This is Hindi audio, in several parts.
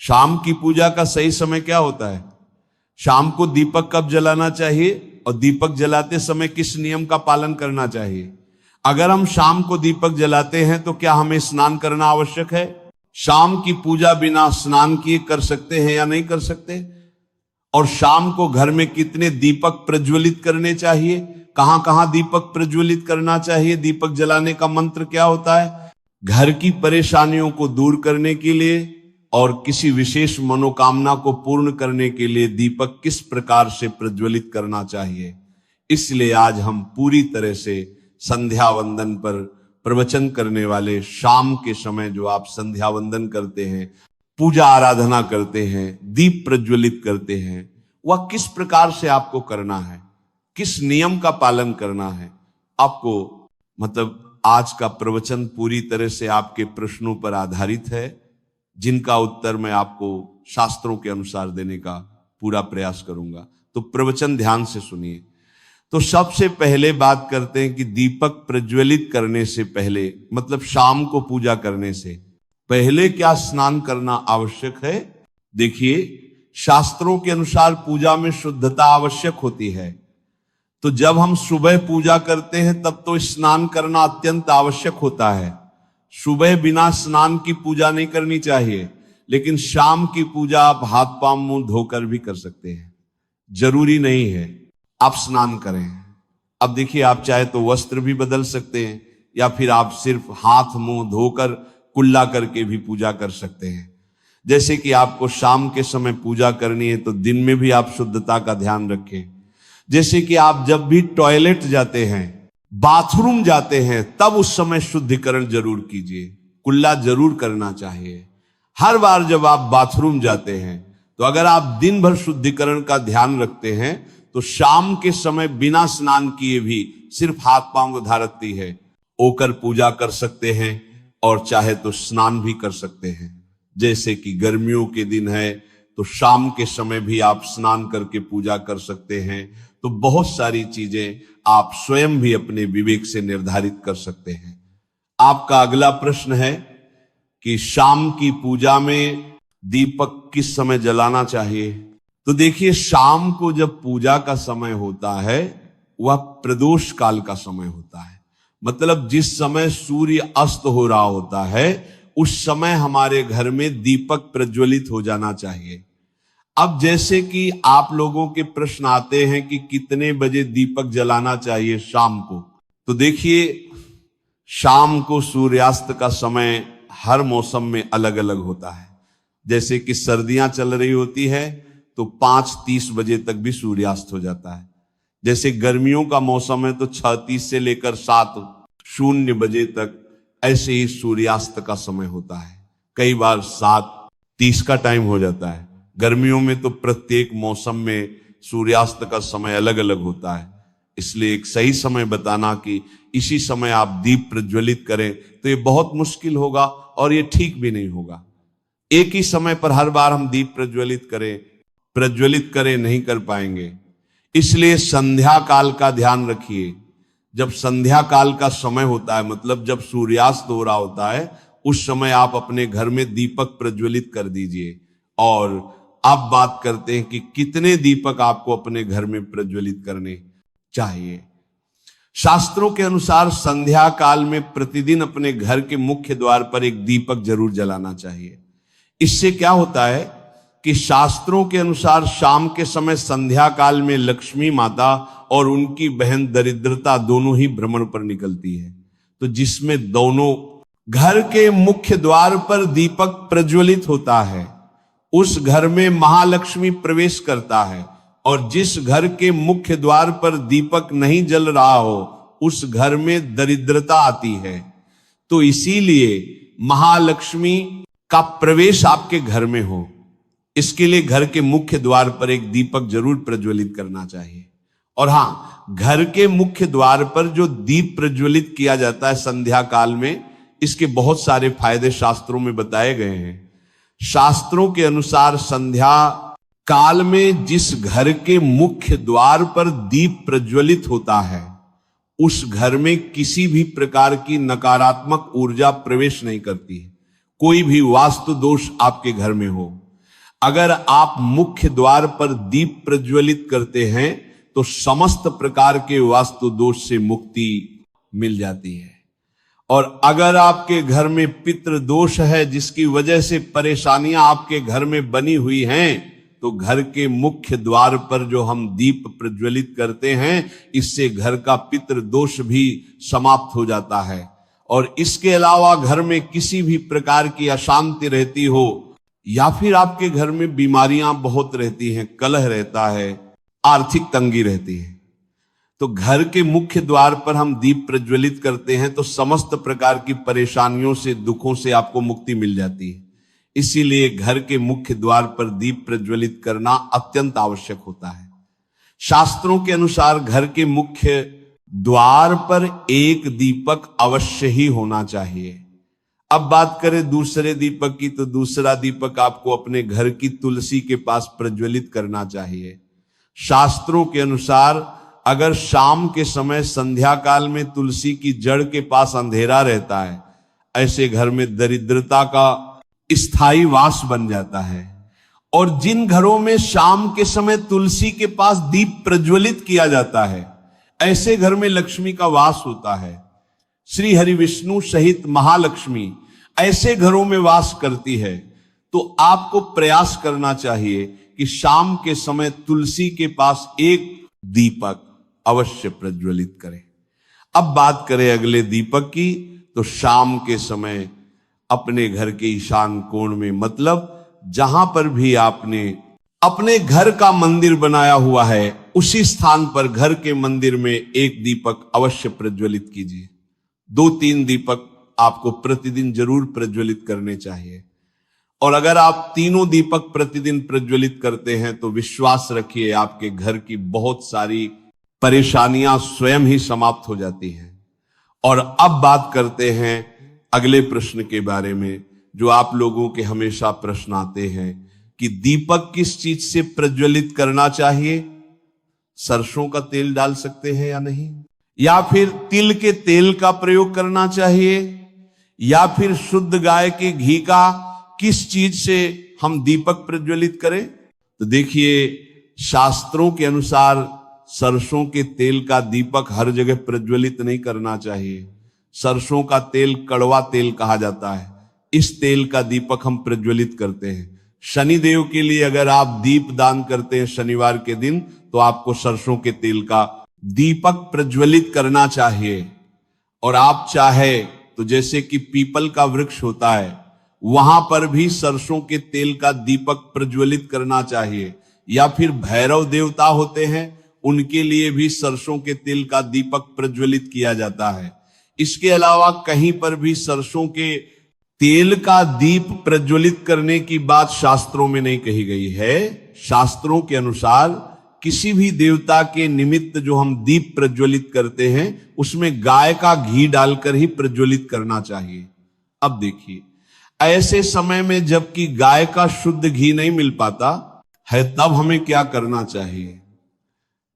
शाम की पूजा का सही समय क्या होता है? शाम को दीपक कब जलाना चाहिए और दीपक जलाते समय किस नियम का पालन करना चाहिए? अगर हम शाम को दीपक जलाते हैं तो क्या हमें स्नान करना आवश्यक है? शाम की पूजा बिना स्नान किए कर सकते हैं या नहीं कर सकते? और शाम को घर में कितने दीपक प्रज्वलित करने चाहिए, कहां कहां दीपक प्रज्वलित करना चाहिए, दीपक जलाने का मंत्र क्या होता है? घर की परेशानियों को दूर करने के लिए और किसी विशेष मनोकामना को पूर्ण करने के लिए दीपक किस प्रकार से प्रज्वलित करना चाहिए, इसलिए आज हम पूरी तरह से संध्या वंदन पर प्रवचन करने वाले शाम के समय जो आप संध्या वंदन करते हैं, पूजा आराधना करते हैं, दीप प्रज्वलित करते हैं, वह किस प्रकार से आपको करना है, किस नियम का पालन करना है आपको। मतलब आज का प्रवचन पूरी तरह से आपके प्रश्नों पर आधारित है, जिनका उत्तर मैं आपको शास्त्रों के अनुसार देने का पूरा प्रयास करूंगा। तो प्रवचन ध्यान से सुनिए। तो सबसे पहले बात करते हैं कि दीपक प्रज्वलित करने से पहले, मतलब शाम को पूजा करने से पहले क्या स्नान करना आवश्यक है। देखिए, शास्त्रों के अनुसार पूजा में शुद्धता आवश्यक होती है। तो जब हम सुबह पूजा करते हैं तब तो स्नान करना अत्यंत आवश्यक होता है। सुबह बिना स्नान की पूजा नहीं करनी चाहिए, लेकिन शाम की पूजा आप हाथ पांव मुंह धोकर भी कर सकते हैं, जरूरी नहीं है आप स्नान करें। अब देखिए, आप चाहे तो वस्त्र भी बदल सकते हैं या फिर आप सिर्फ हाथ मुंह धोकर कुल्ला करके भी पूजा कर सकते हैं। जैसे कि आपको शाम के समय पूजा करनी है तो दिन में भी आप शुद्धता का ध्यान रखें। जैसे कि आप जब भी टॉयलेट जाते हैं, बाथरूम जाते हैं, तब उस समय शुद्धिकरण जरूर कीजिए, कुल्ला जरूर करना चाहिए। हर बार जब आप बाथरूम जाते हैं तो अगर आप दिन भर शुद्धिकरण का ध्यान रखते हैं तो शाम के समय बिना स्नान किए भी सिर्फ हाथ पांव धारती है होकर पूजा कर सकते हैं, और चाहे तो स्नान भी कर सकते हैं। जैसे कि गर्मियों के दिन है तो शाम के समय भी आप स्नान करके पूजा कर सकते हैं। तो बहुत सारी चीजें आप स्वयं भी अपने विवेक से निर्धारित कर सकते हैं। आपका अगला प्रश्न है कि शाम की पूजा में दीपक किस समय जलाना चाहिए। तो देखिए, शाम को जब पूजा का समय होता है वह प्रदोष काल का समय होता है, मतलब जिस समय सूर्य अस्त हो रहा होता है उस समय हमारे घर में दीपक प्रज्वलित हो जाना चाहिए। अब जैसे कि आप लोगों के प्रश्न आते हैं कि कितने बजे दीपक जलाना चाहिए शाम को, तो देखिए, शाम को सूर्यास्त का समय हर मौसम में अलग अलग होता है। जैसे कि सर्दियां चल रही होती है तो 5:30 बजे तक भी सूर्यास्त हो जाता है। जैसे गर्मियों का मौसम है तो 6:30 से लेकर 7:00 बजे तक ऐसे ही सूर्यास्त का समय होता है। कई बार 7:30 का टाइम हो जाता है। गर्मियों में तो प्रत्येक मौसम में सूर्यास्त का समय अलग अलग होता है, इसलिए एक सही समय बताना कि इसी समय आप दीप प्रज्वलित करें तो ये बहुत मुश्किल होगा और ये ठीक भी नहीं होगा। एक ही समय पर हर बार हम दीप प्रज्वलित करें नहीं कर पाएंगे। इसलिए संध्या काल का ध्यान रखिए। जब संध्या काल का समय होता है, मतलब जब सूर्यास्त हो रहा होता है, उस समय आप अपने घर में दीपक प्रज्वलित कर दीजिए। और अब बात करते हैं कि कितने दीपक आपको अपने घर में प्रज्वलित करने चाहिए। शास्त्रों के अनुसार संध्या काल में प्रतिदिन अपने घर के मुख्य द्वार पर एक दीपक जरूर जलाना चाहिए। इससे क्या होता है कि शास्त्रों के अनुसार शाम के समय संध्या काल में लक्ष्मी माता और उनकी बहन दरिद्रता दोनों ही भ्रमण पर निकलती है। तो जिसमें दोनों घर के मुख्य द्वार पर दीपक प्रज्वलित होता है उस घर में महालक्ष्मी प्रवेश करता है, और जिस घर के मुख्य द्वार पर दीपक नहीं जल रहा हो उस घर में दरिद्रता आती है। तो इसीलिए महालक्ष्मी का प्रवेश आपके घर में हो, इसके लिए घर के मुख्य द्वार पर एक दीपक जरूर प्रज्वलित करना चाहिए। और हाँ, घर के मुख्य द्वार पर जो दीप प्रज्वलित किया जाता है संध्या काल में, इसके बहुत सारे फायदे शास्त्रों में बताए गए हैं। शास्त्रों के अनुसार संध्या काल में जिस घर के मुख्य द्वार पर दीप प्रज्वलित होता है उस घर में किसी भी प्रकार की नकारात्मक ऊर्जा प्रवेश नहीं करती है। कोई भी वास्तु दोष आपके घर में हो, अगर आप मुख्य द्वार पर दीप प्रज्वलित करते हैं तो समस्त प्रकार के वास्तु दोष से मुक्ति मिल जाती है। और अगर आपके घर में पितृ दोष है जिसकी वजह से परेशानियां आपके घर में बनी हुई हैं, तो घर के मुख्य द्वार पर जो हम दीप प्रज्वलित करते हैं, इससे घर का पितृ दोष भी समाप्त हो जाता है। और इसके अलावा घर में किसी भी प्रकार की अशांति रहती हो या फिर आपके घर में बीमारियां बहुत रहती हैं, कलह रहता है, आर्थिक तंगी रहती है, तो घर के मुख्य द्वार पर हम दीप प्रज्वलित करते हैं तो समस्त प्रकार की परेशानियों से, दुखों से आपको मुक्ति मिल जाती है। इसीलिए घर के मुख्य द्वार पर दीप प्रज्वलित करना अत्यंत आवश्यक होता है। शास्त्रों के अनुसार घर के मुख्य द्वार पर एक दीपक अवश्य ही होना चाहिए। अब बात करें दूसरे दीपक की, तो दूसरा दीपक आपको अपने घर की तुलसी के पास प्रज्वलित करना चाहिए। शास्त्रों के अनुसार अगर शाम के समय संध्या काल में तुलसी की जड़ के पास अंधेरा रहता है, ऐसे घर में दरिद्रता का स्थायी वास बन जाता है। और जिन घरों में शाम के समय तुलसी के पास दीप प्रज्वलित किया जाता है, ऐसे घर में लक्ष्मी का वास होता है। श्री हरि विष्णु सहित महालक्ष्मी ऐसे घरों में वास करती है। तो आपको प्रयास करना चाहिए कि शाम के समय तुलसी के पास एक दीपक अवश्य प्रज्वलित करें। अब बात करें अगले दीपक की, तो शाम के समय अपने घर के ईशान कोण में, मतलब जहां पर भी आपने अपने घर का मंदिर बनाया हुआ है, उसी स्थान पर घर के मंदिर में एक दीपक अवश्य प्रज्वलित कीजिए। 2-3 दीपक आपको प्रतिदिन जरूर प्रज्वलित करने चाहिए। और अगर आप तीनों दीपक प्रतिदिन प्रज्वलित करते हैं तो विश्वास रखिए आपके घर की बहुत सारी परेशानियां स्वयं ही समाप्त हो जाती हैं। और अब बात करते हैं अगले प्रश्न के बारे में, जो आप लोगों के हमेशा प्रश्न आते हैं कि दीपक किस चीज से प्रज्वलित करना चाहिए? सरसों का तेल डाल सकते हैं या नहीं, या फिर तिल के तेल का प्रयोग करना चाहिए, या फिर शुद्ध गाय के घी का, किस चीज से हम दीपक प्रज्वलित करें? तो देखिए, शास्त्रों के अनुसार सरसों के तेल का दीपक हर जगह प्रज्वलित नहीं करना चाहिए। सरसों का तेल कड़वा तेल कहा जाता है, इस तेल का दीपक हम प्रज्वलित करते हैं। शनिदेव के लिए अगर आप दीप दान करते हैं शनिवार के दिन, तो आपको सरसों के तेल का दीपक प्रज्वलित करना चाहिए। और आप चाहे तो जैसे कि पीपल का वृक्ष होता है, वहां पर भी सरसों के तेल का दीपक प्रज्वलित करना चाहिए। या फिर भैरव देवता होते हैं, उनके लिए भी सरसों के तेल का दीपक प्रज्वलित किया जाता है। इसके अलावा कहीं पर भी सरसों के तेल का दीप प्रज्वलित करने की बात शास्त्रों में नहीं कही गई है। शास्त्रों के अनुसार किसी भी देवता के निमित्त जो हम दीप प्रज्वलित करते हैं, उसमें गाय का घी डालकर ही प्रज्वलित करना चाहिए। अब देखिए, ऐसे समय में जबकि गाय का शुद्ध घी नहीं मिल पाता है, तब हमें क्या करना चाहिए?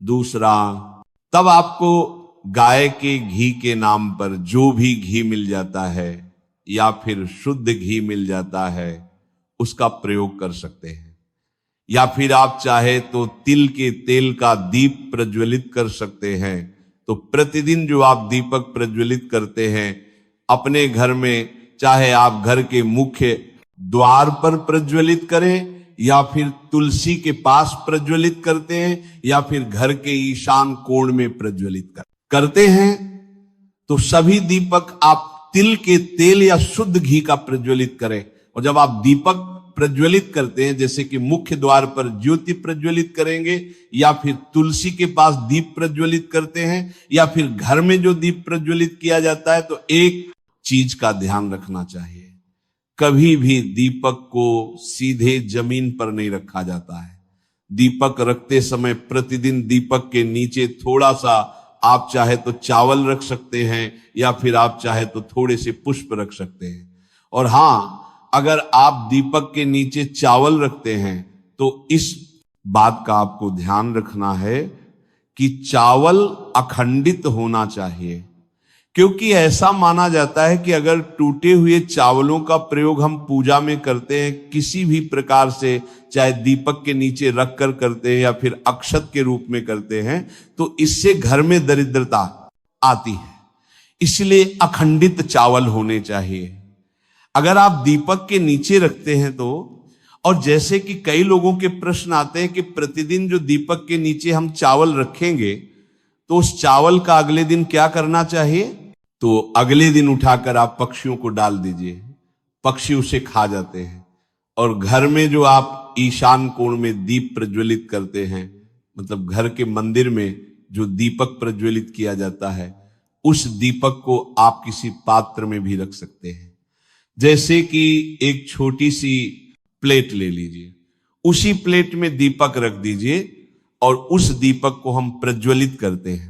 दूसरा, तब आपको गाय के घी के नाम पर जो भी घी मिल जाता है या फिर शुद्ध घी मिल जाता है, उसका प्रयोग कर सकते हैं। या फिर आप चाहे तो तिल के तेल का दीप प्रज्वलित कर सकते हैं। तो प्रतिदिन जो आप दीपक प्रज्वलित करते हैं अपने घर में, चाहे आप घर के मुख्य द्वार पर प्रज्वलित करें, या फिर तुलसी के पास प्रज्वलित करते हैं, या फिर घर के ईशान कोण में प्रज्वलित करते हैं, तो सभी दीपक आप तिल के तेल या शुद्ध घी का प्रज्वलित करें। और जब आप दीपक प्रज्वलित करते हैं, जैसे कि मुख्य द्वार पर ज्योति प्रज्वलित करेंगे, या फिर तुलसी के पास दीप प्रज्वलित करते हैं, या फिर घर में जो दीप प्रज्वलित किया जाता है, तो एक चीज का ध्यान रखना चाहिए, कभी भी दीपक को सीधे जमीन पर नहीं रखा जाता है। दीपक रखते समय प्रतिदिन दीपक के नीचे थोड़ा सा आप चाहे तो चावल रख सकते हैं, या फिर आप चाहे तो थोड़े से पुष्प रख सकते हैं। और हां, अगर आप दीपक के नीचे चावल रखते हैं तो इस बात का आपको ध्यान रखना है कि चावल अखंडित होना चाहिए। क्योंकि ऐसा माना जाता है कि अगर टूटे हुए चावलों का प्रयोग हम पूजा में करते हैं किसी भी प्रकार से, चाहे दीपक के नीचे रख कर करते हैं या फिर अक्षत के रूप में करते हैं, तो इससे घर में दरिद्रता आती है। इसलिए अखंडित चावल होने चाहिए। अगर आप दीपक के नीचे रखते हैं तो, और जैसे कि कई लोगों के प्रश्न आते हैं कि प्रतिदिन जो दीपक के नीचे हम चावल रखेंगे तो उस चावल का अगले दिन क्या करना चाहिए? तो अगले दिन उठाकर आप पक्षियों को डाल दीजिए, पक्षी उसे खा जाते हैं। और घर में जो आप ईशान कोण में दीप प्रज्वलित करते हैं, मतलब घर के मंदिर में जो दीपक प्रज्वलित किया जाता है, उस दीपक को आप किसी पात्र में भी रख सकते हैं। जैसे कि एक छोटी सी प्लेट ले लीजिए, उसी प्लेट में दीपक रख दीजिए और उस दीपक को हम प्रज्वलित करते हैं।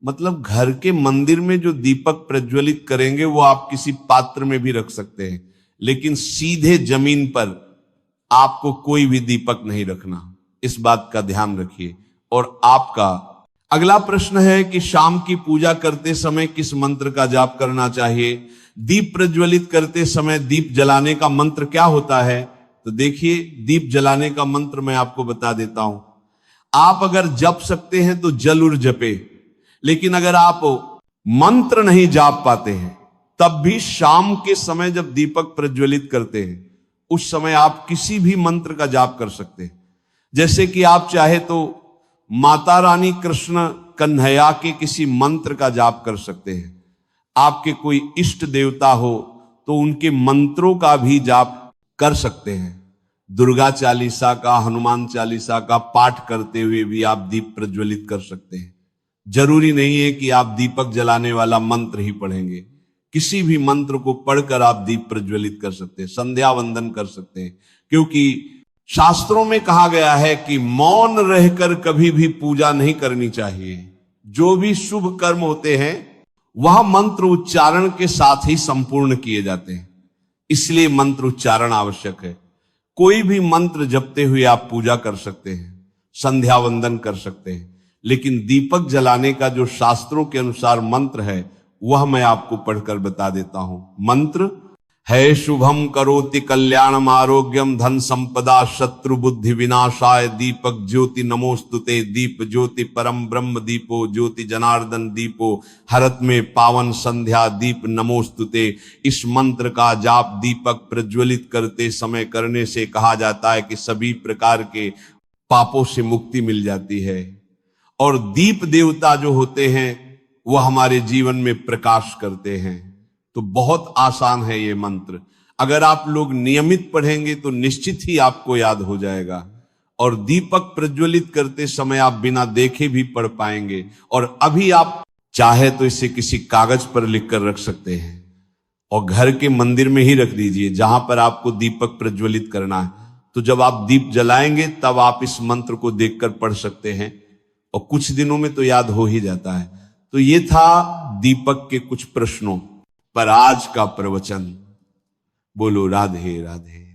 मतलब घर के मंदिर में जो दीपक प्रज्वलित करेंगे वो आप किसी पात्र में भी रख सकते हैं, लेकिन सीधे जमीन पर आपको कोई भी दीपक नहीं रखना, इस बात का ध्यान रखिए। और आपका अगला प्रश्न है कि शाम की पूजा करते समय किस मंत्र का जाप करना चाहिए? दीप प्रज्वलित करते समय दीप जलाने का मंत्र क्या होता है? तो देखिए, दीप जलाने का मंत्र मैं आपको बता देता हूं। आप अगर जप सकते हैं तो जरूर जपे, लेकिन अगर आप मंत्र नहीं जाप पाते हैं तब भी शाम के समय जब दीपक प्रज्वलित करते हैं उस समय आप किसी भी मंत्र का जाप कर सकते हैं। जैसे कि आप चाहे तो माता रानी कृष्ण कन्हैया के किसी मंत्र का जाप कर सकते हैं। आपके कोई इष्ट देवता हो तो उनके मंत्रों का भी जाप कर सकते हैं। दुर्गा चालीसा का, हनुमान चालीसा का पाठ करते हुए भी आप दीप प्रज्वलित कर सकते हैं। जरूरी नहीं है कि आप दीपक जलाने वाला मंत्र ही पढ़ेंगे, किसी भी मंत्र को पढ़कर आप दीप प्रज्वलित कर सकते हैं, संध्या वंदन कर सकते हैं। क्योंकि शास्त्रों में कहा गया है कि मौन रहकर कभी भी पूजा नहीं करनी चाहिए। जो भी शुभ कर्म होते हैं वह मंत्र उच्चारण के साथ ही संपूर्ण किए जाते हैं, इसलिए मंत्र उच्चारण आवश्यक है। कोई भी मंत्र जपते हुए आप पूजा कर सकते हैं, संध्या वंदन कर सकते हैं, लेकिन दीपक जलाने का जो शास्त्रों के अनुसार मंत्र है वह मैं आपको पढ़कर बता देता हूं। मंत्र है शुभम करोति कल्याणम आरोग्यम धन संपदा शत्रु बुद्धि विनाशाय दीपक ज्योति नमोस्तुते दीप ज्योति परम ब्रह्म दीपो ज्योति जनार्दन दीपो हरत में पावन संध्या दीप नमोस्तुते। इस मंत्र का जाप दीपक प्रज्वलित करते समय करने से कहा जाता है कि सभी प्रकार के पापों से मुक्ति मिल जाती है। और दीप देवता जो होते हैं वह हमारे जीवन में प्रकाश करते हैं। तो बहुत आसान है ये मंत्र, अगर आप लोग नियमित पढ़ेंगे तो निश्चित ही आपको याद हो जाएगा। और दीपक प्रज्वलित करते समय आप बिना देखे भी पढ़ पाएंगे। और अभी आप चाहे तो इसे किसी कागज पर लिखकर रख सकते हैं और घर के मंदिर में ही रख दीजिए जहां पर आपको दीपक प्रज्वलित करना है। तो जब आप दीप जलाएंगे तब आप इस मंत्र को देखकर पढ़ सकते हैं और कुछ दिनों में तो याद हो ही जाता है। तो ये था दीपक के कुछ प्रश्नों पर आज का प्रवचन। बोलो राधे राधे।